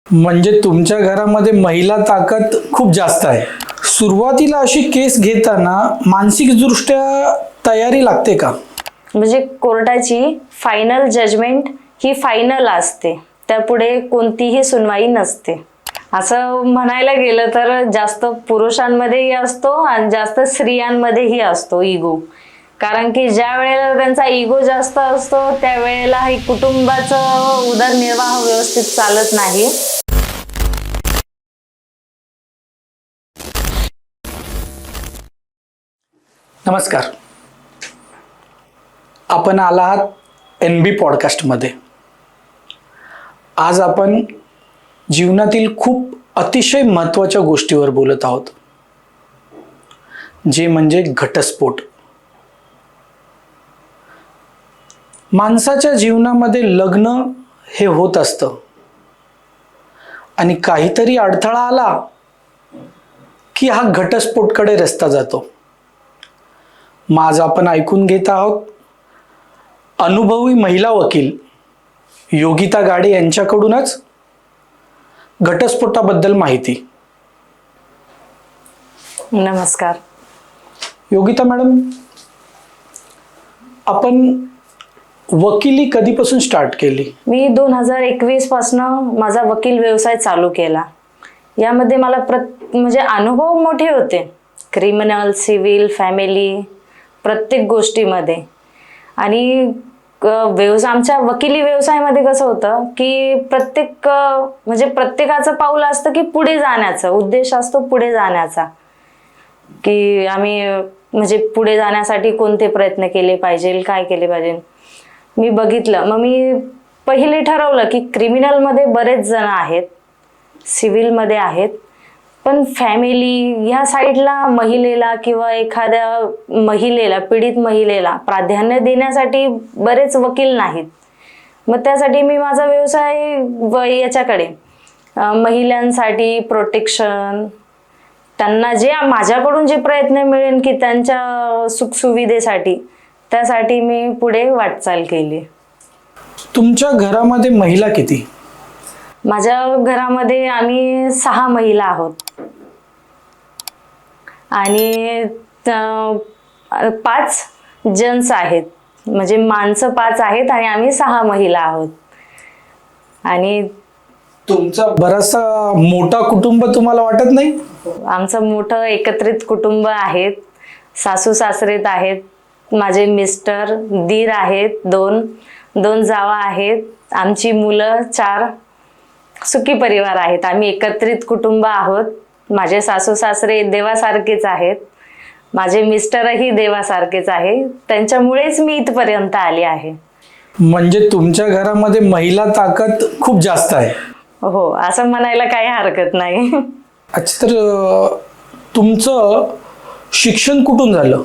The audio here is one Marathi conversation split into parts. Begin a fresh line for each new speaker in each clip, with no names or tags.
म्हणजे तुमच्या घरामध्ये महिला ताकद खूप जास्त आहे. सुरुवातीला अशी केस घेताना मानसिकदृष्ट्या तयारी लागते का?
म्हणजे कोर्टाची फायनल जजमेंट ही फायनल असते, त्यापुढे कोणतीही सुनवाई नसते. असं म्हणायला गेलं तर जास्त पुरुषांमध्येही असतो आणि जास्त स्त्रियांमध्येही असतो इगो. कारण की ज्या वेळेला त्यांचा इगो जास्त असतो त्यावेळेला ही कुटुंबाचं उदरनिर्वाह व्यवस्थित चालत नाही.
नमस्कार, आपण आला आहात NB पॉडकास्टमध्ये. आज आपण जीवनातील खूप अतिशय महत्त्वाच्या गोष्टीवर बोलत आहोत, जे म्हणजे घटस्फोट. माणसाच्या जीवनामध्ये लग्न हे होत असतं आणि काहीतरी अडथळा आला की हा घटस्फोटकडे रस्ता जातो. आज आपण ऐकून घेत आहोत अनुभवी महिला वकील योगिता गाडे यांच्याकडूनच घटस्फोटाबद्दल माहिती.
नमस्कार.
योगिता मॅडम, आपण वकिली कधीपासून स्टार्ट केली?
मी 2021 पासनं माझा वकील व्यवसाय चालू केला. यामध्ये मला म्हणजे अनुभव मोठे होते, क्रिमिनल, सिव्हिल, फॅमिली, प्रत्येक गोष्टीमध्ये. आणि आमच्या वकिली व्यवसायामध्ये कसं होतं की म्हणजे प्रत्येकाचं पाऊल असतं की पुढे जाण्याचं उद्देश असतो, पुढे जाण्याचा, की आम्ही म्हणजे पुढे जाण्यासाठी कोणते प्रयत्न केले पाहिजे, काय केले पाहिजे. मी बघितलं, मग मी पहिले ठरवलं की क्रिमिनलमध्ये बरेच जण आहेत, सिव्हिलमध्ये आहेत, पण फॅमिली ह्या साईडला महिलेला किंवा एखाद्या महिलेला, पीडित महिलेला प्राधान्य देण्यासाठी बरेच वकील नाहीत. मग त्यासाठी मी माझा व्यवसाय याच्याकडे महिलांसाठी प्रोटेक्शन, त्यांना जे माझ्याकडून जे प्रयत्न मिळेल की त्यांच्या सुखसुविधेसाठी, त्यासाठी मी पुढे वाटचाल केली.
तुमच्या घरामध्ये महिला किती?
माझ्या घरामध्ये आम्ही 6 महिला आहोत आणि 5 जेंट्स आहेत. म्हणजे माणसं 5 आहेत आणि आम्ही 6 महिला आहोत. आणि
तुमचा बराचसा मोठा कुटुंब तुम्हाला वाटत नाही?
आमचं मोठं एकत्रित कुटुंब आहेत. सासू सासरेत आहेत, माझे मिस्टर, दीर आहेत, 2 जावा आहेत, आमची मुलं 4. सुखी परिवार आहेत. आम्ही एकत्रित कुटुंब आहोत. माझे सासू सासरे देवासारखेच आहेत, माझे मिस्टरही देवासारखेच आहे. त्यांच्यामुळेच मी इथपर्यंत आली आहे.
म्हणजे तुमच्या घरामध्ये महिला ताकद खूप जास्त आहे.
हो, असं म्हणायला काही हरकत नाही.
अच्छा, तर तुमचं शिक्षण कुठून झालं?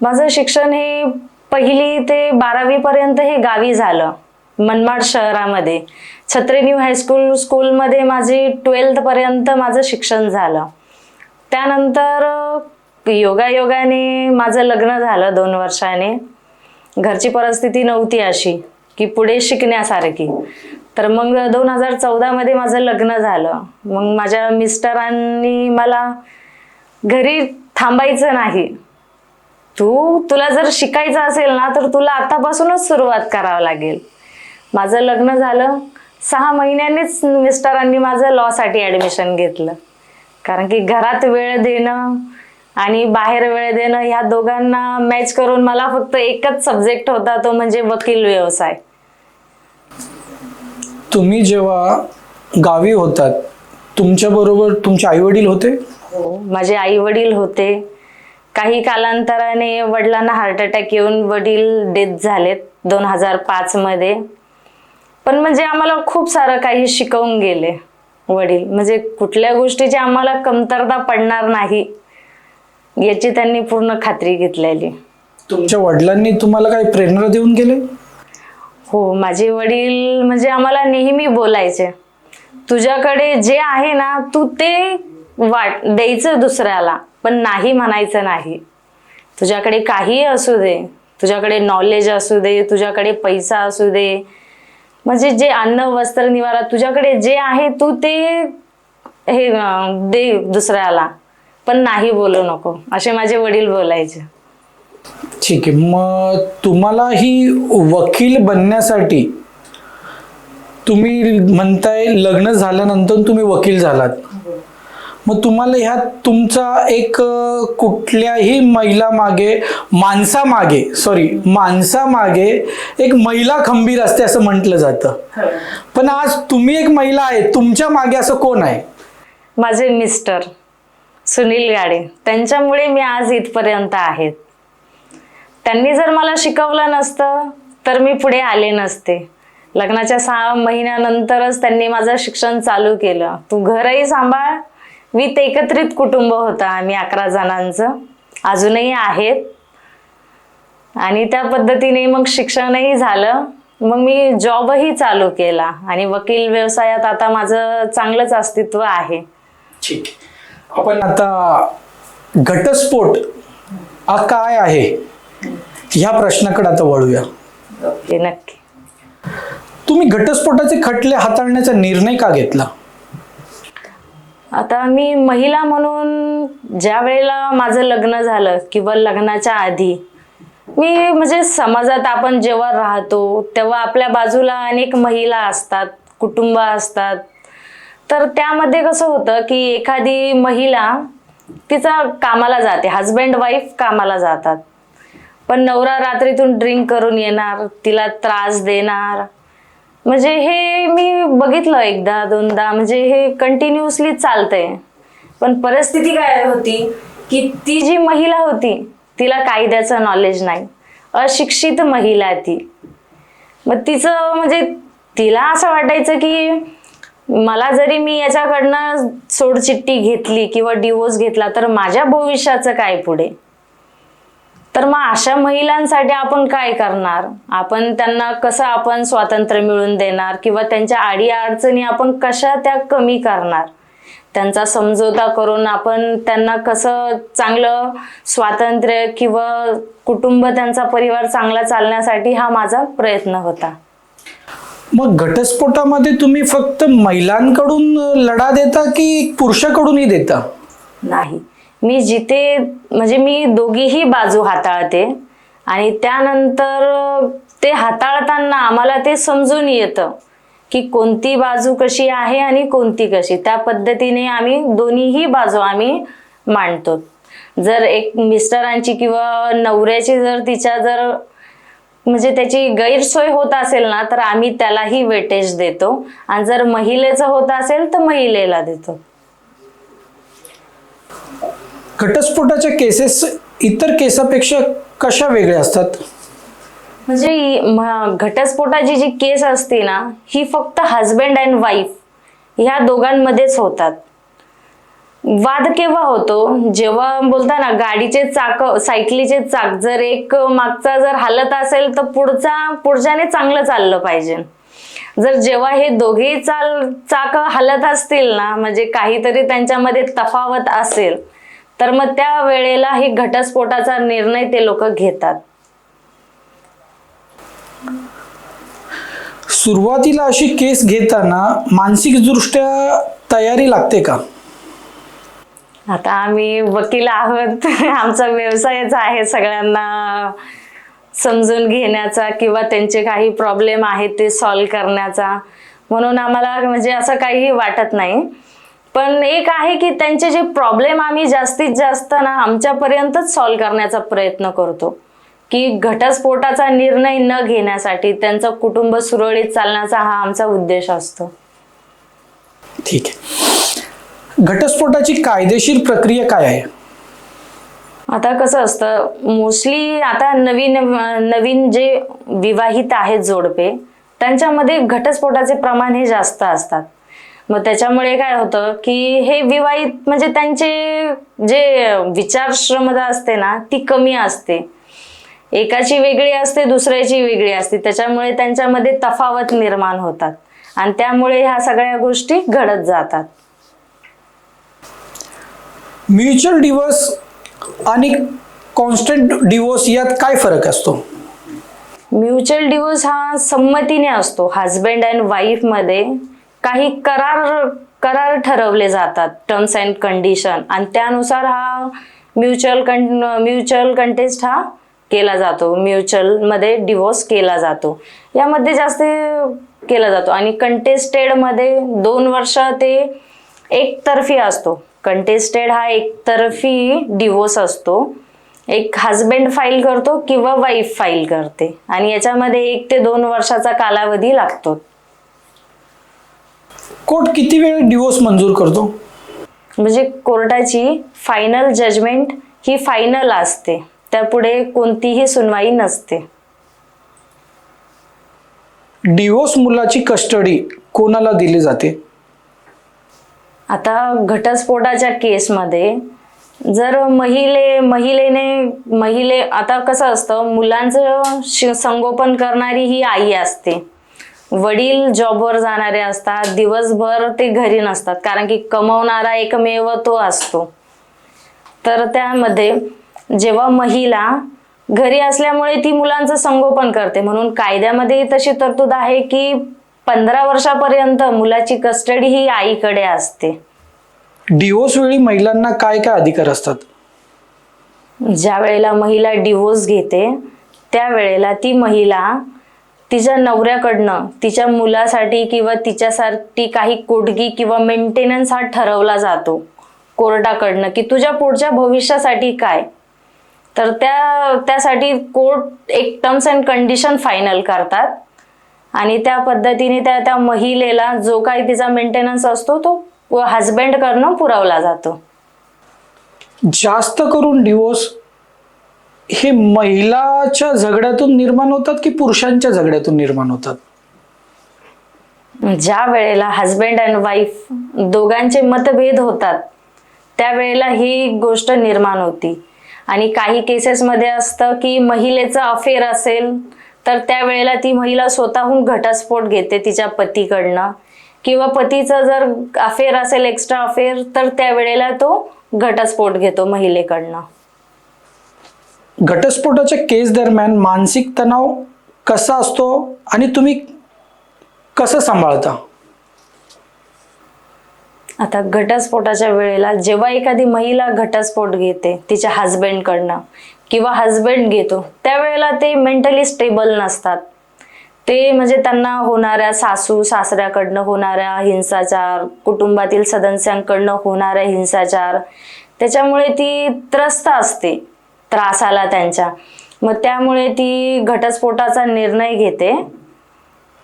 माझं शिक्षण हे 1ली ते 12वी पर्यंत हे गावी झालं, मनमाड शहरामध्ये. छत्री न्यू हायस्कूल स्कूलमध्ये माझी 12th पर्यंत माझं शिक्षण झालं. त्यानंतर योगायोगाने माझं लग्न झालं 2 वर्षाने. घरची परिस्थिती नव्हती अशी की पुढे शिकण्यासारखी, तर मग 2014 मध्ये माझं लग्न झालं. मग माझ्या मिस्टरांनी मला घरी थांबायचं नाही, तुला जर शिकायचं असेल ना तर तुला आतापासूनच सुरुवात करावं लागेल. माझं लग्न झालं 6 महिन्यांनीच मिस्टरांनी माझं लॉसाठी ॲडमिशन घेतलं. कारण की घरात वेळ देणं आणि बाहेर वेळ देणं ह्या दोघांना मॅच करून मला फक्त एकच सब्जेक्ट होता, तो म्हणजे वकील व्यवसाय.
तुम्ही जेव्हा गावी होतात तुमच्या बरोबर तुमचे आई वडील होते?
हो, माझे आई वडील होते. काही कालांतराने वडिलांना हार्ट अटॅक येऊन वडील डेथ झालेत 2005 मध्ये. पण म्हणजे आम्हाला खूप सारं काही शिकवून गेले वडील. म्हणजे कुठल्या गोष्टीची आम्हाला कमतरता पडणार नाही याची त्यांनी पूर्ण खात्री घेतलेली.
तुमच्या वडिलांनी तुम्हाला काही प्रेरणा देऊन गेले?
हो, माझे वडील म्हणजे आम्हाला नेहमी बोलायचे, तुझ्याकडे जे आहे ना तू ते द्यायचं दुसऱ्याला, पण नाही म्हणायचं नाही. तुझ्याकडे काही असू दे, तुझ्याकडे नॉलेज असू दे, तुझ्याकडे पैसा असू दे, म्हणजे जे अन्न वस्त्र निवारा तुझ्याकडे जे आहे तू ते हे दे दुसऱ्याला, पण नाही बोलू नको, असे माझे वडील बोलायचे.
ठीक आहे. मग तुम्हाला ही वकील बनण्यासाठी, तुम्ही म्हणताय लग्न झाल्यानंतर तुम्ही वकील झालात, मग तुम्हाला ह्यात तुमचा एक कुठल्याही माणसामागे एक महिला खंबीर असते असं म्हटलं जातं. पण आज तुम्ही एक महिला आहे, तुमच्या मागे असं कोण आहे?
माझे मिस्टर सुनील गाडे, त्यांच्यामुळे मी आज इथपर्यंत आहे. त्यांनी जर मला शिकवलं नसतं तर मी पुढे आले नसते. लग्नाच्या 6 महिन्यानंतरच त्यांनी माझं शिक्षण चालू केलं. तू घरही सांभाळ, विथ एकत्रित कुटुंब होतं आम्ही 11 जणांचं, अजूनही आहेत. आणि त्या पद्धतीने मग शिक्षणही झालं. मग मी जॉबही चालू केला आणि वकील व्यवसायात आता माझं चांगलंच अस्तित्व आहे.
ठीक. आपण आता घटस्फोट हा काय आहे ह्या प्रश्नाकडे आता वळूया.
नक्की.
तुम्ही घटस्फोटाचे खटले हाताळण्याचा निर्णय का घेतला?
आता मी महिला म्हणून ज्या वेळेला माझं लग्न झालं किंवा लग्नाच्या आधी मी म्हणजे समाजात आपण जेव्हा राहतो तेव्हा आपल्या बाजूला अनेक महिला असतात, कुटुंब असतात. तर त्यामध्ये कसं होतं की एखादी महिला तिचा कामाला जाते, हजबंड वाईफ कामाला जातात, पण नवरा रात्रीतून ड्रिंक करून येणार, तिला त्रास देणार. म्हणजे हे मी बघितलं 1दा-2दा, म्हणजे हे कंटिन्युअसली चालतंय. पण परिस्थिती काय होती की ती जी महिला होती तिला कायद्याचं नॉलेज नाही, अशिक्षित महिला ती. मग तिचं म्हणजे तिला असं वाटायचं की मला जरी मी याच्याकडनं सोडचिठ्ठी घेतली किंवा डिवोर्स घेतला तर माझ्या भविष्याचं काय पुढे. तर मग अशा महिलांसाठी आपण काय करणार, आपण त्यांना कसं आपण स्वातंत्र्य मिळवून देणार किंवा त्यांच्या अडीअडचणी आपण कशा त्या कमी करणार, त्यांचा समझोता करून आपण त्यांना कसं चांगलं स्वातंत्र्य किंवा कुटुंब त्यांचा परिवार चांगला चालण्यासाठी हा माझा प्रयत्न होता.
मग घटस्फोटामध्ये तुम्ही फक्त महिलांकडून लढा देता की पुरुषाकडूनही देता?
नाही, मी जिथे म्हणजे मी दोघीही बाजू हाताळते आणि त्यानंतर ते हाताळताना आम्हाला ते समजून येतं की कोणती बाजू कशी आहे आणि कोणती कशी. त्या पद्धतीने आम्ही दोन्हीही बाजू आम्ही मांडतो. जर एक मिस्टरांची किंवा नवऱ्याची जर तिच्या जर म्हणजे त्याची गैरसोय होत असेल ना तर आम्ही त्यालाही वेटेज देतो आणि जर महिलेचं होत असेल तर महिलेला देतो.
घटस्फोटाच्या केसेस इतर केसापेक्षा कशा वेगळ्या असतात?
म्हणजे घटस्फोटाची जी केस असते ना ही फक्त हजबंड अँड वाईफ ह्या दोघांमध्येच होतात. वाद केव्हा होतो, जेव्हा बोलता ना गाडीचे चाक, सायकलीचे चाक जर एक मागचा जर हालत असेल तर पुढच्याने चांगलं चाललं पाहिजे. जर जेव्हा हे दोघेही चाक हालत असतील ना, म्हणजे काहीतरी त्यांच्यामध्ये तफावत असेल तर मग त्या वेळेला हे घटस्फोटाचा निर्णय ते लोक घेतात.
सुरुवातीला अशी केस घेताना मानसिकदृष्ट्या तयारी लागते का?
आता आम्ही वकील आहोत, आमचा व्यवसायच आहे सगळ्यांना समजून घेण्याचा किंवा त्यांचे काही प्रॉब्लेम आहेत ते सॉल्व करण्याचा, म्हणून आम्हाला म्हणजे असं काही वाटत नाही. पण एक आहे की त्यांचे जे प्रॉब्लेम आम्ही जास्तीत जास्त ना आमच्यापर्यंतच सॉल्व करण्याचा प्रयत्न करतो की घटस्फोटाचा निर्णय न घेण्यासाठी त्यांचं कुटुंब सुरळीत चालण्याचा हा आमचा उद्देश असतो.
ठीक आहे. घटस्फोटाची कायदेशीर प्रक्रिया काय आहे?
आता कसं असतं, मोस्टली आता नवीन जे विवाहित आहेत जोडपे त्यांच्यामध्ये घटस्फोटाचे प्रमाण हे जास्त असतात. मग त्याच्यामुळे काय होतं की हे विवाहित म्हणजे त्यांचे जे विचारक्षमता असते ना ती कमी असते, एकाची वेगळी असते दुसऱ्याची वेगळी असते, त्याच्यामुळे त्यांच्यामध्ये तफावत निर्माण होतात आणि त्यामुळे ह्या सगळ्या गोष्टी घडत जातात.
म्युच्युअल डिवोर्स आणि कॉन्स्टंट डिवोर्स यात काय फरक असतो?
म्युच्युअल डिवोर्स हा संमतीने असतो. हजबंड अँड वाईफ मध्ये काही करार ठरवले जातात, टर्म्स अँड कंडिशन, आणि त्यानुसार हा म्युच्युअल कंटेस्ट हा केला जातो. म्युच्युअल मध्ये डिवोर्स केला जातो, यामध्ये जास्त केला जातो. आणि कंटेस्टेड मध्ये 2 वर्ष ते एकतर्फी असतो. कंटेस्टेड हा एकतर्फी डिवोर्स असतो. एक हजबंड फाईल करतो किंवा वाईफ फाईल करते, आणि याच्यामध्ये 1 ते 2 वर्षाचा कालावधी लागतो.
कोर्ट किती वेळ डिवोर्स मंजूर करतो?
म्हणजे कोर्टाची फायनल जजमेंट ही फायनल असते, त्यापुढे कोणतीही सुनवाई नसते.
डिवोर्स मुलाची कस्टडी कोणाला दिली जाते?
आता घटस्फोटाच्या केसमध्ये जर महिले आता कसं असतं, मुलांचं संगोपन करणारी ही आई असते. वडील जॉबवर जाणारे असतात, दिवसभर ते घरी नसतात, कारण की कमवणारा एकमेव तो असतो. तर त्यामध्ये जेव्हा महिला घरी असल्यामुळे ती मुलांचं संगोपन करते, म्हणून कायद्यामध्ये तशी तरतूद आहे की 15 वर्षापर्यंत मुलाची कस्टडी ही आईकडे असते.
डिवोर्स वेळी महिलांना काय काय अधिकार असतात?
ज्या वेळेला महिला डिवोर्स घेते त्यावेळेला ती महिला तिच्या नवऱ्याकडनं तिच्या मुलासाठी किंवा तिच्यासाठी काही कोटगी किंवा मेंटेनन्स हा ठरवला जातो कोर्टाकडनं, की तुझ्या पुढच्या भविष्यासाठी काय. तर त्यासाठी कोर्ट एक टर्म्स अँड कंडिशन फायनल करतात, आणि त्या पद्धतीने त्या महिलेला जो काही तिचा मेंटेनन्स असतो तो हजबंडकडनं पुरवला जातो.
जास्त करून डिवोर्स हे महिलाच्या झगड्यातून निर्माण होतात की पुरुषांच्या झगड्यातून निर्माण होतात?
ज्या वेळेला हजबंड अँड वाईफ दोघांचे मतभेद होतात त्यावेळेला ही गोष्ट निर्माण होती. आणि काही केसेसमध्ये असतं की महिलेचं अफेअर असेल तर त्यावेळेला ती महिला स्वतःहून घटस्फोट घेते तिच्या पतीकडनं, किंवा पतीचं जर अफेअर असेल, एक्स्ट्रा अफेअर, तर त्यावेळेला तो घटस्फोट घेतो महिलेकडनं.
घटस्फोटाच्या केस दरम्यान मानसिक तणाव कसा असतो आणि तुम्ही कसं सांभाळता?
आता घटस्फोटाच्या वेळेला जेव्हा एखादी महिला घटस्फोट घेते तिच्या हजबंडकडनं किंवा हजबंड घेतो, त्यावेळेला ते मेंटली स्टेबल नसतात. ते म्हणजे त्यांना होणाऱ्या सासू सासऱ्याकडनं होणाऱ्या हिंसाचार, कुटुंबातील सदस्यांकडनं होणाऱ्या हिंसाचार, त्याच्यामुळे ती त्रस्त असते, त्रास आला त्यांच्या. मग त्यामुळे ती घटस्फोटाचा निर्णय घेते.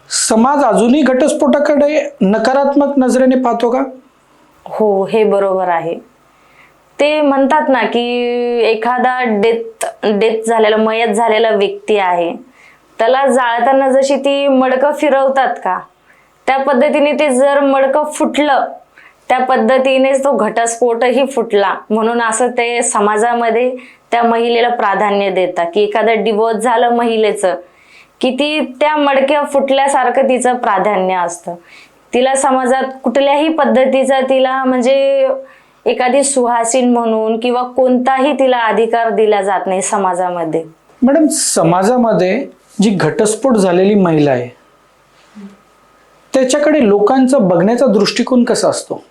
समाज अजूनही घटस्फोटाकडे नकारात्मक नजरेने पाहतो का?
हो, हे बरोबर आहे. ते म्हणतात ना की एखादा डेथ झालेला, मयत झालेला व्यक्ती आहे, त्याला जाळताना जशी ती मडकं फिरवतात का, त्या पद्धतीने ते जर मडकं फुटलं त्या पद्धतीनेच तो घटस्फोटही फुटला. म्हणून असं ते समाजामध्ये त्या महिलेला प्राधान्य देतात की एखादा डिवोर्स झालं महिलेचं की ती त्या मडक्या फुटल्यासारखं तिचं प्राधान्य असतं. तिला समाजात कुठल्याही पद्धतीचा तिला म्हणजे एखादी सुहासीन म्हणून किंवा कोणताही तिला अधिकार दिला जात नाही समाजामध्ये.
मॅडम, समाजामध्ये जी घटस्फोट झालेली महिला आहे त्याच्याकडे लोकांचा बघण्याचा दृष्टिकोन कसा असतो?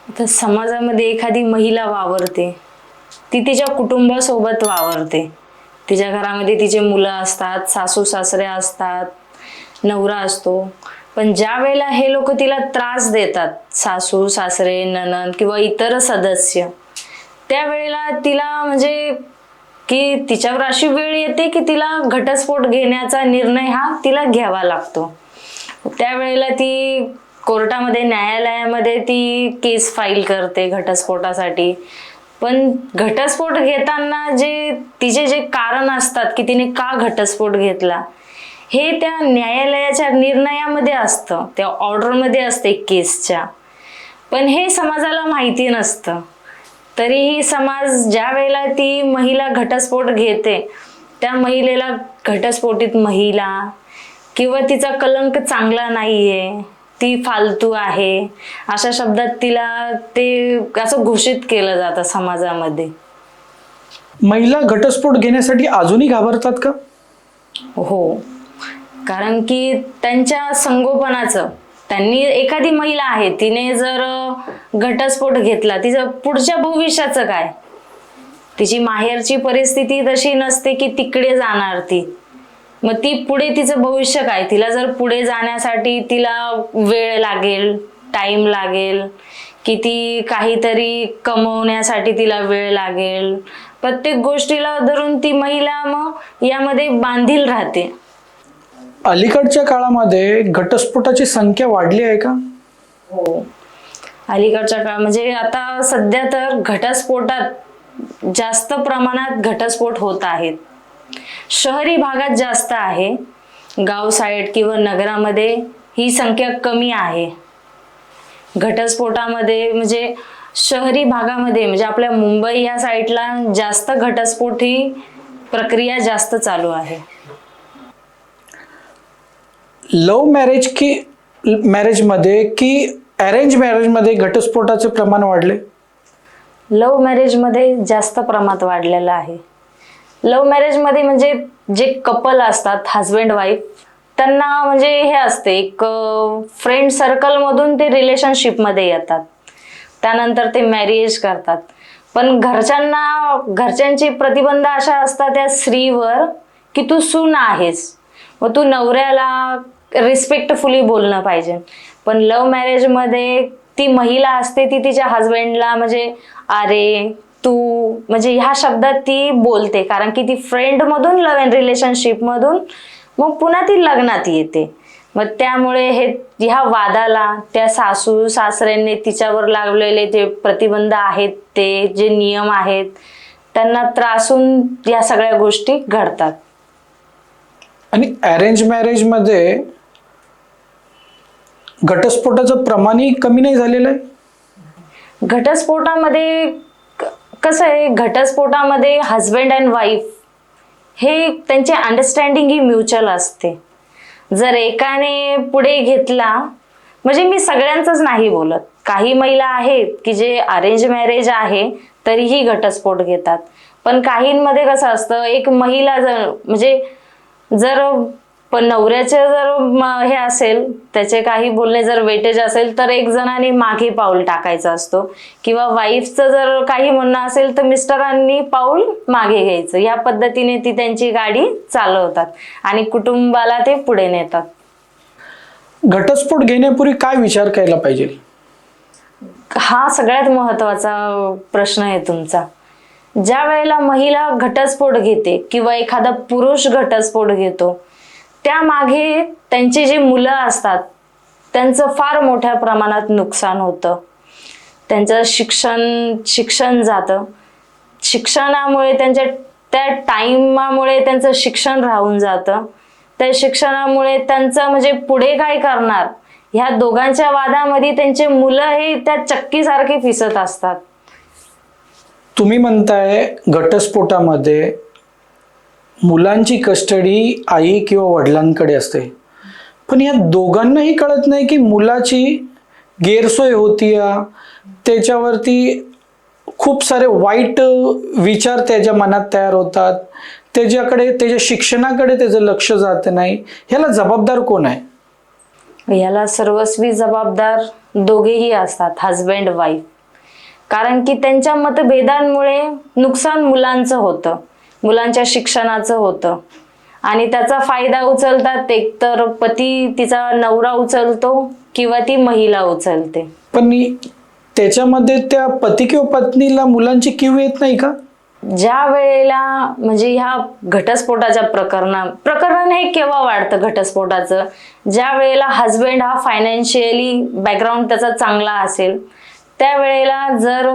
आता समाजामध्ये एखादी महिला वावरते, ती तिच्या कुटुंबासोबत वावरते. तिच्या घरामध्ये तिचे मुलं असतात, सासू सासरे असतात, नवरा असतो. पण ज्या वेळेला हे लोक तिला त्रास देतात, सासू सासरे, नणंद किंवा इतर सदस्य, त्यावेळेला तिला म्हणजे की तिच्यावर अशी वेळ येते की तिला घटस्फोट घेण्याचा निर्णय हा तिला घ्यावा लागतो. त्यावेळेला ती कोर्टामध्ये, न्यायालयामध्ये ती केस फाईल करते घटस्फोटासाठी. पण घटस्फोट घेताना तिचे जे कारण असतात की तिने का घटस्फोट घेतला, हे त्या न्यायालयाच्या निर्णयामध्ये असतं, त्या ऑर्डरमध्ये असते केसच्या. पण हे समाजाला माहिती नसतं. तरीही समाज ज्या वेळेला ती महिला घटस्फोट घेते त्या महिलेला घटस्फोटित महिला किंवा तिचा कलंक चांगला नाहीये, ती फालतू आहे, अशा शब्दात तिला ते असं घोषित केलं जातं समाजामध्ये.
महिला घटस्फोट घेण्यासाठी अजूनही घाबरतात का?
हो, कारण की त्यांच्या संगोपनाचं, त्यांनी एखादी महिला आहे तिने जर घटस्फोट घेतला, तिचं पुढच्या भविष्याचं काय? तिची माहेरची परिस्थिती तशी नसते की तिकडे जाणार ती, मग ती पुढे तिचं भविष्य काय? तिला जर पुढे जाण्यासाठी तिला वेळ लागेल, टाइम लागेल, की ती काहीतरी कमवण्यासाठी तिला वेळ लागेल, प्रत्येक गोष्टीला धरून ती महिला मग यामध्ये बांधील राहते.
अलीकडच्या काळामध्ये घटस्फोटाची संख्या वाढली आहे का?
हो, अलीकडच्या काळ म्हणजे आता सध्या तर घटस्फोटात जास्त प्रमाणात घटस्फोट होत आहेत. शहरी भागात जास्त आहे, गाव साईड किंवा नगरामध्ये ही संख्या कमी आहे. घटस्फोटामध्ये म्हणजे शहरी भागामध्ये म्हणजे आपल्या मुंबई या साईडला जास्त घटस्फोट ही प्रक्रिया जास्त चालू आहे.
लव्ह मॅरेजमध्ये की अरेंज मॅरेजमध्ये घटस्फोटाचे प्रमाण वाढले?
लव्ह मॅरेजमध्ये जास्त प्रमाणात वाढलेलं आहे. लव्ह मॅरेजमध्ये म्हणजे जे कपल असतात, हजबंड वाईफ, त्यांना म्हणजे हे असते एक फ्रेंड सर्कलमधून ते रिलेशनशिपमध्ये येतात, त्यानंतर ते मॅरेज करतात. पण घरच्यांची प्रतिबंध अशा असतात त्या स्त्रीवर की तू सून आहेस, मग तू नवऱ्याला रिस्पेक्टफुली बोलणं पाहिजे. पण लव्ह मॅरेजमध्ये ती महिला असते ती तिच्या हजबंडला म्हणजे अरे तू म्हणजे ह्या शब्दात ती बोलते, कारण की ती फ्रेंडमधून लव्ह अँड रिलेशनशिपमधून मग पुन्हा ती लग्नात येते. मग त्यामुळे ह्या वादाला त्या सासू सासऱ्यांनी तिच्यावर लावलेले जे प्रतिबंध आहेत, ते जे नियम आहेत, त्यांना त्रासून या सगळ्या गोष्टी घडतात.
आणि अरेंज मॅरेजमध्ये घटस्फोटाचं प्रमाणही कमी नाही झालेलं आहे?
घटस्फोटामध्ये कसं आहे, घटस्फोटामध्ये हजबंड अँड वाईफ हे त्यांची अंडरस्टँडिंग ही म्युच्युअल असते. जर एकाने पुढे घेतला, म्हणजे मी सगळ्यांचंच नाही बोलत, काही महिला आहेत की जे अरेंज मॅरेज आहे तरीही घटस्फोट घेतात. पण काहींमध्ये कसं असतं, एक महिला जर नवऱ्याचे जर हे असेल, त्याचे काही बोलणे जर वेटेज असेल तर एक जणांनी मागे पाऊल टाकायचा असतो, किंवा वाईफचं जर काही म्हणणं असेल तर मिस्टरांनी पाऊल मागे घ्यायचं. या पद्धतीने ती त्यांची गाडी चालवतात आणि कुटुंबाला ते पुढे नेतात.
घटस्फोट घेण्यापूर्वी काय विचार करायला पाहिजे?
हा सगळ्यात महत्वाचा प्रश्न आहे तुमचा. ज्या वेळेला महिला घटस्फोट घेते किंवा एखादा पुरुष घटस्फोट घेतो, त्यामागे त्यांची जी मुलं असतात त्यांचं फार मोठ्या प्रमाणात नुकसान होतं. त्यांचं शिक्षण जातं, शिक्षणामुळे त्या टाइमामुळे त्यांचं शिक्षण राहून जातं. त्या शिक्षणामुळे त्यांचं म्हणजे पुढे काय करणार, ह्या दोघांच्या वादामध्ये त्यांचे मुलं हे त्या चक्कीसारखे फिसत असतात.
तुम्ही म्हणताय घटस्फोटामध्ये मुलांची कस्टडी आई किंवा वडिलांकडे असते, पण या दोघांनाही कळत नाही की मुलाची गैरसोय होती, त्याच्यावरती खूप सारे वाईट विचार त्याच्या मनात तयार होतात, त्याच्या शिक्षणाकडे त्याचं लक्ष जात नाही. ह्याला जबाबदार कोण आहे?
याला सर्वस्वी जबाबदार दोघेही असतात, हजबंड वाईफ. कारण की त्यांच्या मतभेदांमुळे नुकसान मुलांचं होतं, मुलांच्या शिक्षणाचं होतं, आणि त्याचा फायदा उचलतात एकतर पती, तिचा नवरा उचलतो किंवा ती महिला उचलते.
पण त्याच्यामध्ये त्या पती किंवा पत्नीला मुलांची कीव येत नाही का?
ज्या वेळेला म्हणजे ह्या घटस्फोटाच्या प्रकरण हे केव्हा वाढतं घटस्फोटाचं, ज्या वेळेला हजबंड हा फायनान्शियली बॅकग्राऊंड त्याचा चांगला असेल, त्यावेळेला जर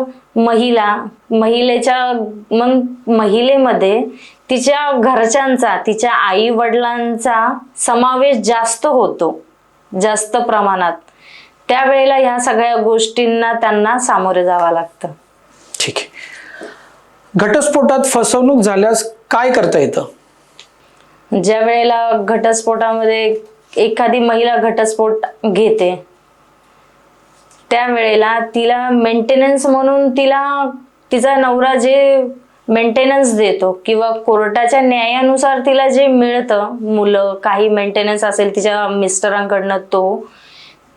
महिलेमध्ये तिच्या घरच्यांचा, तिच्या आई वडिलांचा समावेश जास्त होतो, जास्त प्रमाणात, त्यावेळेला ह्या सगळ्या गोष्टींना त्यांना सामोरे जावं लागतं.
ठीक आहे. घटस्फोटात फसवणूक झाल्यास काय करता येतं?
ज्या वेळेला घटस्फोटामध्ये एखादी महिला घटस्फोट घेते, त्यावेळेला तिला मेंटेनन्स म्हणून तिचा नवरा जे मेंटेनन्स देतो किंवा कोर्टाच्या न्यायानुसार तिला जे मिळतं, मुलं काही मेंटेनन्स असेल तिच्या मिस्टरांकडनं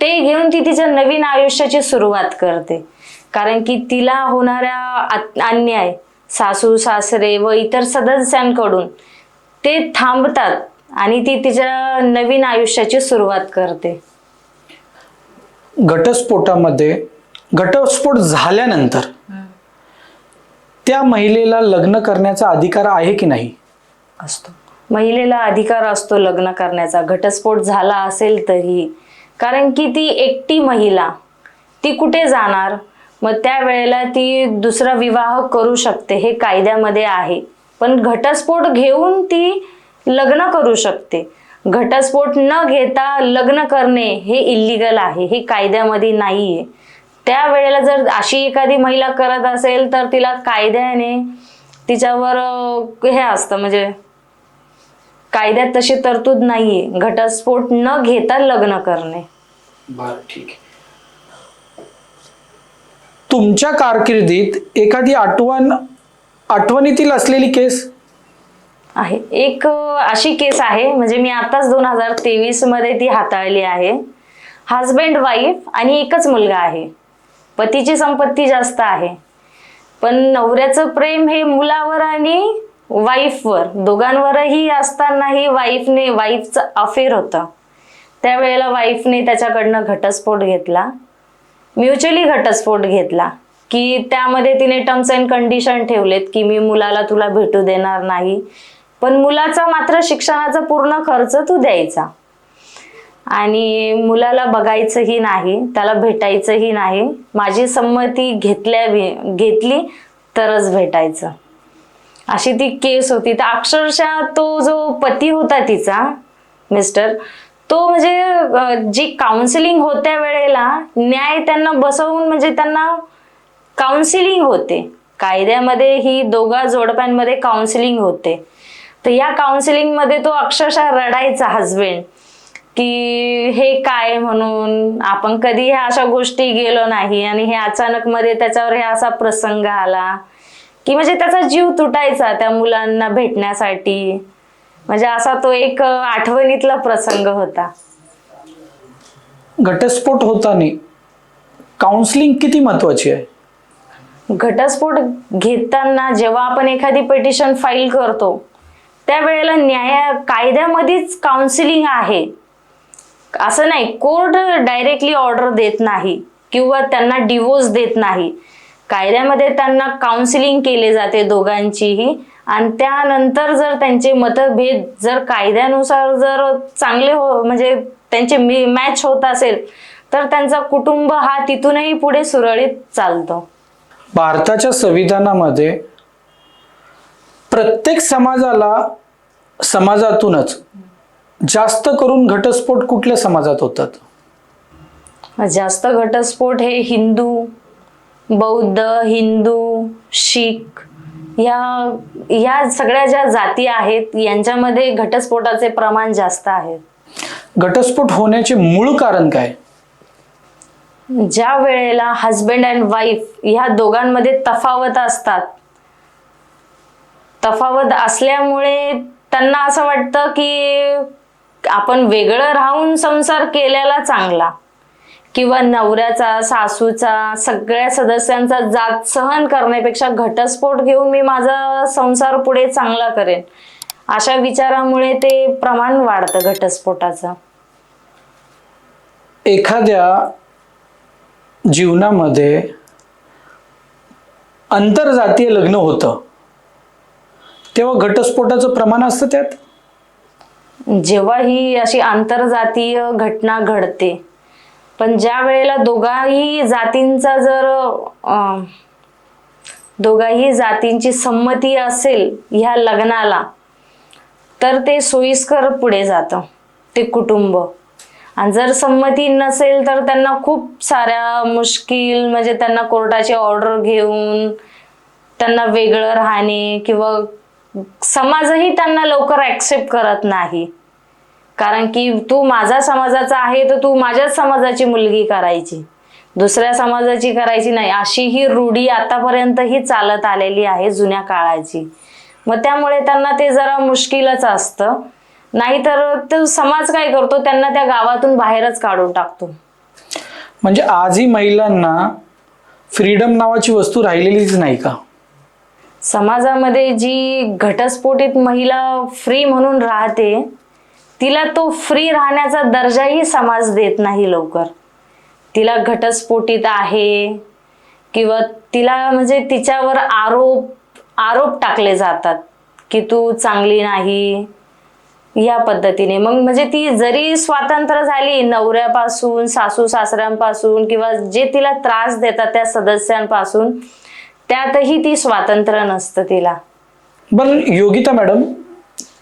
ते घेऊन ती तिच्या नवीन आयुष्याची सुरुवात करते. कारण की तिला होणाऱ्या अन्याय सासू सासरे व इतर सदस्यांकडून ते थांबतात आणि ती तिच्या नवीन आयुष्याची सुरुवात करते.
घटस्फोट झाल्यानंतर त्या महिलेला लग्न करण्याचा अधिकार आहे की नाही?
असतो. महिलेला अधिकार असतो लग्न करण्याचा, घटस्फोट झाला असेल तरी. कारण की ती एकटी महिला, ती कुठे जाणार? मग त्यावेळेला ती दुसरा विवाह करू शकते, हे कायद्यामध्ये आहे. पण घटस्फोट घेऊन ती लग्न करू शकते. घटस्फोट न घेता लग्न करणे हे इल्लीगल आहे, हे कायद्यामध्ये नाहीये. त्यावेळेला जर अशी एखादी महिला करत असेल तर तिला कायद्याने तिच्यावर हे असतं, म्हणजे कायद्यात तशी तरतूद नाहीये घटस्फोट न घेता लग्न करणे.
बरं, ठीक आहे. तुमच्या कारकिर्दीत एखादी आठवणीतील असलेली केस
आहे? एक अशी केस आहे, म्हणजे मी आताच 2023 मध्ये ती हाताळली आहे. हजबंड वाईफ आणि एकच मुलगा आहे. पतीची संपत्ती जास्त आहे, पण नवऱ्याचं प्रेम हे मुलावर आणि वाईफवर दोघांवरही असतानाही वाईफचं अफेअर होतं. त्यावेळेला वाईफने त्याच्याकडनं घटस्फोट घेतला, म्युच्युअली घटस्फोट घेतला, की त्यामध्ये तिने टर्म्स अँड कंडिशन ठेवलेत की मी मुलाला तुला भेटू देणार नाही, पण मुलाचा मात्र शिक्षणाचा पूर्ण खर्च तू द्यायचा आणि मुलाला बघायचंही नाही, त्याला भेटायचंही नाही, माझी संमती घेतली तरच भेटायचं. अशी ती केस होती. तर अक्षरशः तो जो पती होता तिचा, मिस्टर, तो म्हणजे जी काउन्सिलिंग होत्या वेळेला न्याय त्यांना बसवून, म्हणजे त्यांना काउन्सिलिंग होते कायद्यामध्ये, ही दोघा जोडप्यांमध्ये काउन्सिलिंग होते. तर या काउन्सिलिंग मध्ये तो अक्षरशः रडायचा हजबंड, की हे काय, म्हणून आपण कधी ह्या अशा गोष्टी गेलो नाही आणि हे अचानक मध्ये त्याच्यावर हे असा प्रसंग आला की म्हणजे त्याचा जीव तुटायचा त्या मुलांना भेटण्यासाठी. म्हणजे असा तो एक आठवणीतला प्रसंग होता.
घटस्फोट होताना काउन्सिलिंग किती महत्वाची आहे?
घटस्फोट घेताना जेव्हा आपण एखादी पिटिशन फाईल करतो त्यावेळेला कायद्यामध्येच काउन्सिलिंग आहे. असं नाही, कोर्ट डायरेक्टली ऑर्डर देत नाही किंवा त्यांना डिवोर्स देत नाही. कायद्यामध्ये त्यांना काउन्सिलिंग केले जाते दोघांचीही, आणि त्यानंतर जर त्यांचे मतभेद जर कायद्यानुसार जर चांगले म्हणजे त्यांचे मॅच होत असेल तर त्यांचा कुटुंब हा तिथूनही पुढे सुरळीत चालतो.
भारताच्या संविधानामध्ये प्रत्येक समाजातूनच जास्त करून घटस्फोट कुठल्या समाजात होतात?
जास्त घटस्फोट हे हिंदू, बौद्ध, हिंदू, शीख या सगळ्या ज्या जाती आहेत यांच्यामध्ये घटस्फोटाचे प्रमाण जास्त आहे.
घटस्फोट होण्याचे मूळ कारण काय?
ज्या वेळेला हजबंड अँड वाईफ ह्या दोघांमध्ये तफावत असतात, तफावत असल्यामुळे त्यांना असं वाटतं की आपण वेगळं राहून संसार केलेला चांगला, किंवा नवऱ्याचा, सासूचा, सगळ्या सदस्यांचा जाच सहन करण्यापेक्षा घटस्फोट घेऊन मी माझा संसार पुढे चांगला करेन, अशा विचारामुळे ते प्रमाण वाढतं घटस्फोटाचं.
एखाद्या जीवनामध्ये आंतरजातीय लग्न होतं तेव्हा घटस्फोटाचं प्रमाण असतं त्यात?
जेव्हा ही अशी आंतरजातीय घटना घडते, पण ज्या वेळेला दोघाही जातींची संमती असेल ह्या लग्नाला, तर ते सोयीस्कर पुढे जातं ते कुटुंब. आणि जर संमती नसेल तर त्यांना खूप साऱ्या मुश्किल, म्हणजे त्यांना कोर्टाची ऑर्डर घेऊन त्यांना वेगळं राहणे, किंवा समाजही त्यांना लवकर ऍक्सेप्ट करत नाही. कारण की तू माझ्या समाजाचा आहे तर तू माझ्याच समाजाची मुलगी करायची, दुसऱ्या समाजाची करायची नाही, अशी ही रूढी आतापर्यंत ही चालत आलेली आहे जुन्या काळाची. मग त्यामुळे त्यांना ते जरा मुश्किलच असतं. नाहीतर तो समाज काय करतो, त्यांना त्या गावातून बाहेरच काढून टाकतो.
म्हणजे आजही महिलांना फ्रीडम नावाची वस्तू राहिलेलीच नाही का?
समाजामध्ये जी घटस्फोटित महिला फ्री म्हणून राहते, तिला तो फ्री राहण्याचा दर्जाही समाज देत नाही लवकर. तिला घटस्फोटित आहे किंवा तिला म्हणजे तिच्यावर आरोप टाकले जातात की तू चांगली नाही, या पद्धतीने. मग म्हणजे ती जरी स्वातंत्र्य झाली नवऱ्यापासून, सासू सासऱ्यांपासून किंवा जे तिला त्रास देतात त्या सदस्यांपासून, त्यातही ती स्वातंत्र्य नसतं तिला.
बरं योगिता मॅडम,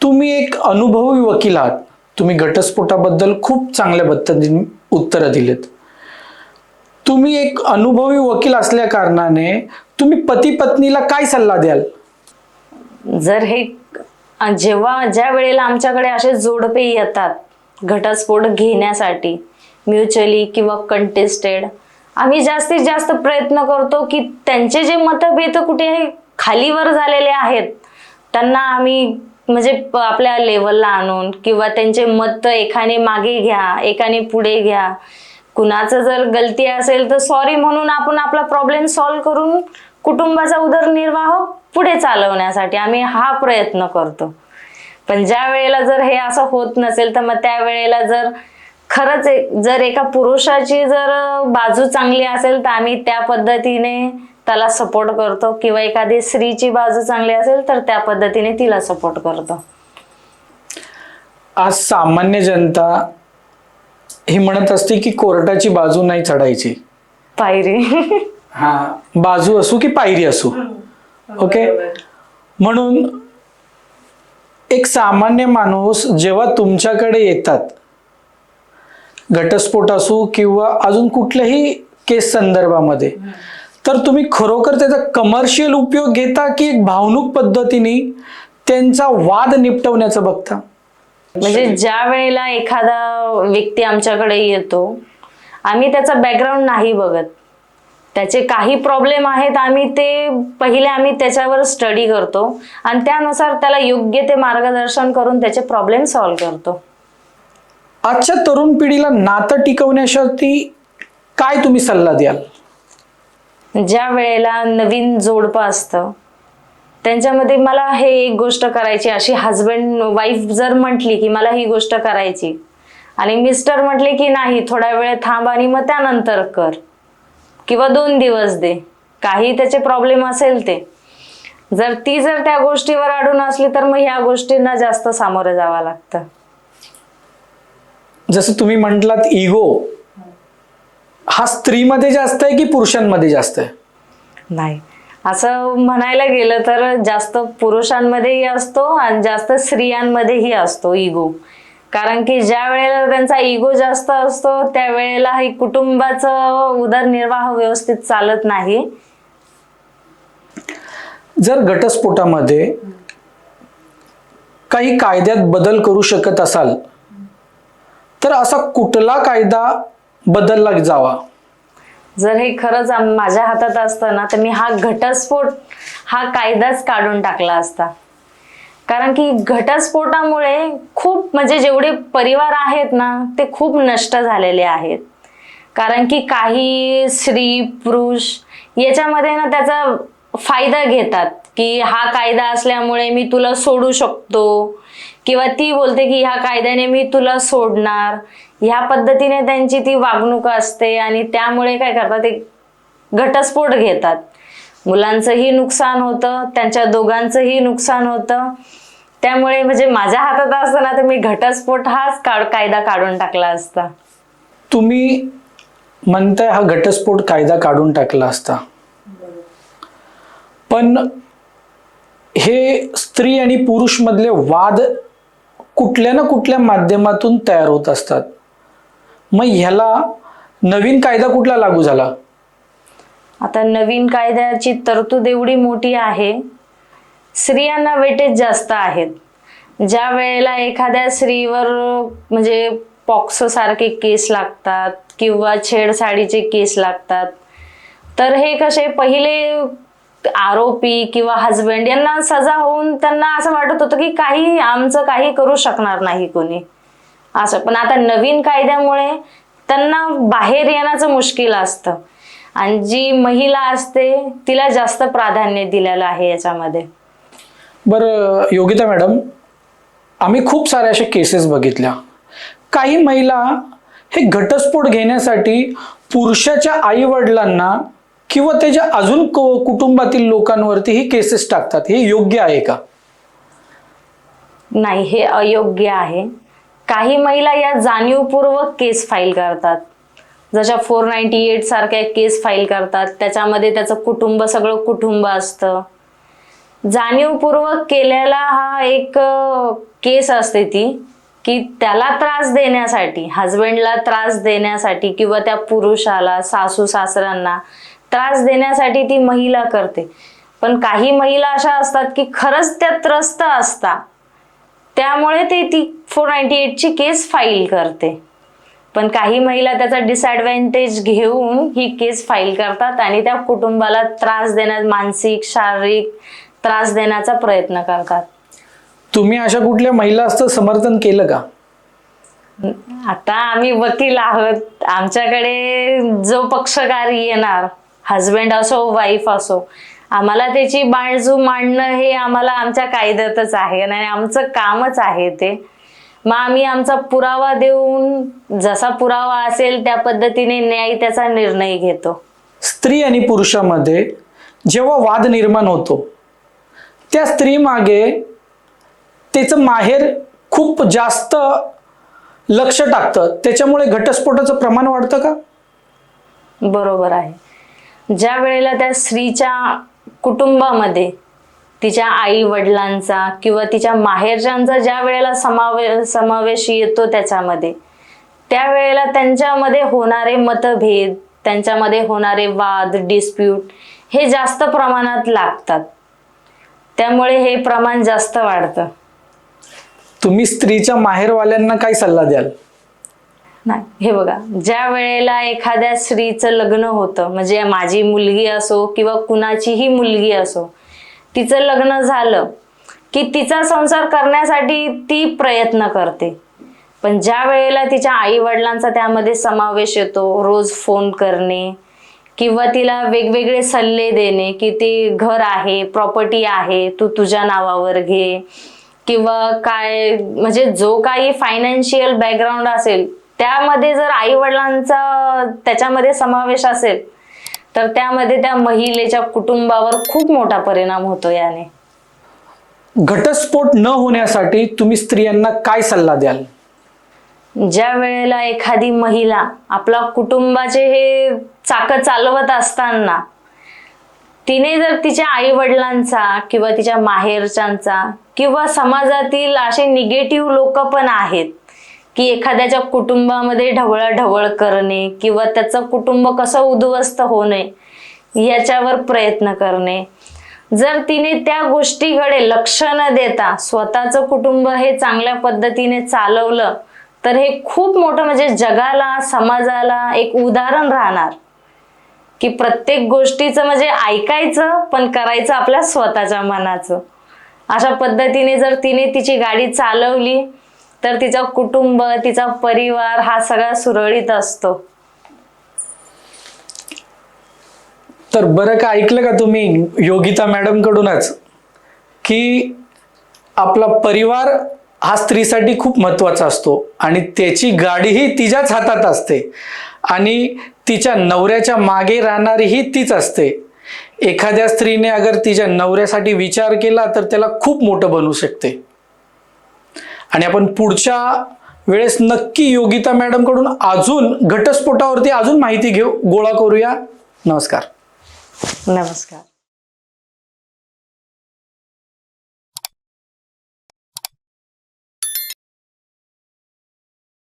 तुम्ही एक अनुभवी वकील आहात. तुम्ही घटस्फोटाबद्दल खूप चांगल्या पद्धतीने उत्तरं दिलेत. तुम्ही एक अनुभवी वकील असल्या कारणाने तुम्ही पती पत्नीला काय सल्ला द्याल?
जर हे ज्या वेळेला आमच्याकडे असे जोडपे येतात घटस्फोट घेण्यासाठी, म्युच्युअली किंवा कंटेस्टेड, आम्ही जास्तीत जास्त प्रयत्न करतो की त्यांचे जे मतभेद कुठे खालीवर झालेले आहेत त्यांना आम्ही म्हणजे आपल्या लेवलला आणून, किंवा त्यांचे मत एकाने मागे घ्या, एकाने पुढे घ्या. कुणाचं जर गलती असेल तर सॉरी म्हणून आपण आपला प्रॉब्लेम सॉल्व्ह करून कुटुंबाचा उदरनिर्वाह पुढे चालवण्यासाठी आम्ही हा प्रयत्न करतो. पण ज्या वेळेला जर हे असं होत नसेल तर मग त्यावेळेला जर खरंच जर एका पुरुषाची जर बाजू चांगली असेल तर आम्ही त्या पद्धतीने त्याला सपोर्ट करतो, किंवा एखादी स्त्रीची बाजू चांगली असेल तर त्या पद्धतीने तिला सपोर्ट करतो.
आज सामान्य जनता ही म्हणत असते की कोर्टाची बाजू नाही चढायची,
पायरी.
हा, बाजू असू की पायरी असू. ओके, म्हणून एक सामान्य माणूस जेव्हा तुमच्याकडे येतात, घटस्फोट असू किंवा अजून कुठल्याही केस संदर्भामध्ये, तर तुम्ही खरोखर त्याचा कमर्शियल उपयोग घेता की एक भावनिक पद्धतीने त्यांचा वाद निपटवण्याचं बघता?
म्हणजे ज्या वेळेला एखादा व्यक्ती आमच्याकडे येतो, आम्ही त्याचा बॅकग्राऊंड नाही बघत. त्याचे काही प्रॉब्लेम आहेत, आम्ही त्याच्यावर स्टडी करतो आणि त्यानुसार त्याला योग्य ते मार्गदर्शन करून त्याचे प्रॉब्लेम सॉल्व्ह करतो.
आजच्या तरुण पिढीला नातं टिकवण्यासाठी काय तुम्ही सल्ला द्याल?
ज्या वेळेला नवीन जोडपं असतं त्यांच्यामध्ये मला हे एक गोष्ट करायची, अशी हजबंड वाईफ जर म्हटली की मला ही गोष्ट करायची आणि मिस्टर म्हटले की नाही थोडा वेळ थांब आणि मग त्यानंतर कर, किंवा 2 दिवस दे, काही त्याचे प्रॉब्लेम असेल ते, जर त्या गोष्टीवर अडून असली तर मग ह्या गोष्टींना जास्त सामोरं जावं लागतं.
जसं तुम्ही म्हटलात इगो हा स्त्रीमध्ये जास्त आहे की पुरुषांमध्ये जास्त आहे?
नाही, असं म्हणायला गेलं तर जास्त पुरुषांमध्येही असतो आणि जास्त स्त्रियांमध्येही असतो इगो. कारण की ज्या वेळेला त्यांचा इगो जास्त असतो त्यावेळेला ही कुटुंबाचं उदरनिर्वाह व्यवस्थित चालत नाही.
जर घटस्फोटामध्ये काही कायद्यात बदल करू शकत असाल तर असा कुठला कायदा बदलला जावा?
जर हे खरंच माझ्या हातात असतं ना तर मी हा घटस्फोट हा कायदाच काढून टाकला असता. कारण की घटस्फोटामुळे खूप म्हणजे जेवढे परिवार आहेत ना ते खूप नष्ट झालेले आहेत. कारण की काही स्त्री पुरुष याच्यामध्ये ना त्याचा फायदा घेतात की हा कायदा असल्यामुळे मी तुला सोडू शकतो, किंवा ती बोलते की ह्या कायद्याने मी तुला सोडणार. ह्या पद्धतीने त्यांची ती वागणूक असते आणि त्यामुळे काय करतात ते घटस्फोट घेतात. मुलांचंही नुकसान होतं, त्यांच्या दोघांचंही नुकसान होतं. त्यामुळे म्हणजे माझ्या हातात असताना तर मी घटस्फोट हाच कायदा काढून टाकला असता.
तुम्ही म्हणताय हा घटस्फोट कायदा काढून टाकला असता, पण हे स्त्री आणि पुरुष मधले वाद कुठल्या ना कुठल्या माध्यमातून तयार होत असतात. मग ह्याला नवीन कायदा कुठला लागू झाला?
आता नवीन कायद्याची तरतूद एवढी मोठी आहे, स्त्रियांना वेटेज जास्त आहेत. ज्या वेळेला एखाद्या स्त्रीवर म्हणजे पॉक्सो सारखे केस लागतात किंवा छेडछाडीचे केस लागतात. तर हे कसे पहिले आरोपी किंवा हजबंड यांना सजा होऊन त्यांना असं वाटत होतं की आमचं काही करू शकणार नाही कोणी असं. पण आता नवीन कायद्यामुळे त्यांना बाहेर येण्याचं मुश्किल असतं आणि जी महिला असते तिला जास्त प्राधान्य दिलेलं आहे याच्यामध्ये.
बरं योगिता मॅडम, आम्ही खूप साऱ्या अशा केसेस बघितल्या. काही महिला हे घटस्फोट घेण्यासाठी पुरुषाच्या आई वडिलांना किंवा त्याच्या अजून कुटुंबातील लोकांवरती ही केसेस टाकतात. हे योग्य आहे का?
नाही, हे अयोग्य आहे. काही महिला या जाणीवपूर्वक केस फाईल करतात, जशा 498 सारख्या केस फाईल करतात. त्याच्यामध्ये त्याचं सगळं कुटुंब असतं. जाणीवपूर्वक केलेला हा एक केस असते ती की त्याला त्रास देण्यासाठी, हजबंडला त्रस देण्यासाठी किंवा त्या पुरुषाला, सासू सासऱ्यांना त्रास देण्यासाठी ती महिला करते. पण काही महिला अशा असतात की खरंच त्या त्रस्त असतात, त्यामुळे ती 498 ची केस फाईल करते. पण काही महिला त्याचा डिसएडव्हान्टेज घेऊन ही केस फाईल करतात आणि त्या कुटुंबाला त्रास देण्यात, मानसिक शारीरिक त्रास देण्याचा प्रयत्न करतात.
तुम्ही अशा कुठल्या महिला असतं समर्थन केलं का?
आता आम्ही वकील आहोत, आमच्याकडे जो पक्षकार येणार, हजबंड असो वाईफ असो, आम्हाला त्याची बाजू मांडणं हे आम्हाला आमच्या कायद्यातच आहे आणि आमचं कामच आहे ते. मग आम्ही आमचा पुरावा देऊन जसा पुरावा असेल त्या पद्धतीने न्याय त्याचा निर्णय घेतो.
स्त्री आणि पुरुषामध्ये जेव्हा वाद निर्माण होतो त्या स्त्री मागे त्याचं माहेर खूप जास्त लक्ष टाकतं, त्याच्यामुळे घटस्फोटाचं प्रमाण वाढतं का?
बरोबर आहे. ज्या वेळेला त्या स्त्रीच्या कुटुंबामध्ये तिच्या आई वडिलांचा किंवा तिच्या माहेरच्यांचा ज्या वेळेला समावेश येतो त्याच्यामध्ये, त्यावेळेला त्यांच्यामध्ये होणारे मतभेद, त्यांच्यामध्ये होणारे वाद, डिस्प्यूट हे जास्त प्रमाणात लागतात. त्यामुळे हे प्रमाण जास्त वाढतं.
तुम्ही स्त्रीच्या माहेरवाल्यांना काय सल्ला द्याल?
नाही, हे बघा, ज्या वेळेला एखाद्या स्त्रीचं लग्न होतं, म्हणजे माझी मुलगी असो किंवा कुणाचीही मुलगी असो, तिचं लग्न झालं की तिचा संसार करण्यासाठी ती प्रयत्न करते. पण ज्या वेळेला तिच्या आई वडिलांचा त्यामध्ये समावेश येतो, रोज फोन करणे किंवा तिला वेगवेगळे सल्ले देणे की ते घर आहे, प्रॉपर्टी आहे, तू तुझ्या नावावर घे, किंवा काय म्हणजे जो काही फायनान्शियल बॅकग्राऊंड असेल त्यामध्ये जर आई वडिलांचा त्याच्यामध्ये समावेश असेल तर त्यामध्ये त्या महिलेच्या कुटुंबावर खूप मोठा परिणाम होतो. याने
घटस्फोट न होण्यासाठी तुम्ही स्त्रियांना काय सल्ला द्याल?
ज्या वेळेला एखादी महिला आपला कुटुंबाचे हे चाकं चालवत असताना तिने जर तिच्या आई वडिलांचा किंवा तिच्या माहेरच्यांचा किंवा समाजातील असे निगेटिव्ह लोक पण आहेत की एखाद्याच्या कुटुंबामध्ये ढवळाढवळ करणे किंवा त्याचं कुटुंब कसं उद्ध्वस्त होणे याच्यावर प्रयत्न करणे, जर तिने त्या गोष्टीकडे लक्ष न देता स्वतःचं कुटुंब हे चांगल्या पद्धतीने चालवलं तर हे खूप मोठं म्हणजे जगाला, समाजाला एक उदाहरण राहणार की प्रत्येक गोष्टीचं म्हणजे ऐकायचं पण करायचं आपल्या स्वतःच्या मनाचं. अशा पद्धतीने जर तिने तिची गाडी चालवली तर तिचा कुटुंब, तिचा परिवार हा सगळा सुरळीत असतो.
तर बरं का ऐकलं का तुम्ही योगिता मॅडम कडूनच की आपला परिवार हा स्त्रीसाठी खूप महत्वाचा असतो आणि त्याची गाडीही तिच्याच हातात असते आणि तिच्या नवऱ्याच्या मागे राहणारीही तीच असते. एखाद्या स्त्रीने अगर तिच्या नवऱ्यासाठी विचार केला तर त्याला खूप मोठं बनवू शकते. आणि आपण पुढच्या वेळेस नक्की योगिता मॅडम कडून अजून घटस्फोटावरती अजून माहिती गोळा करूया. नमस्कार.
नमस्कार.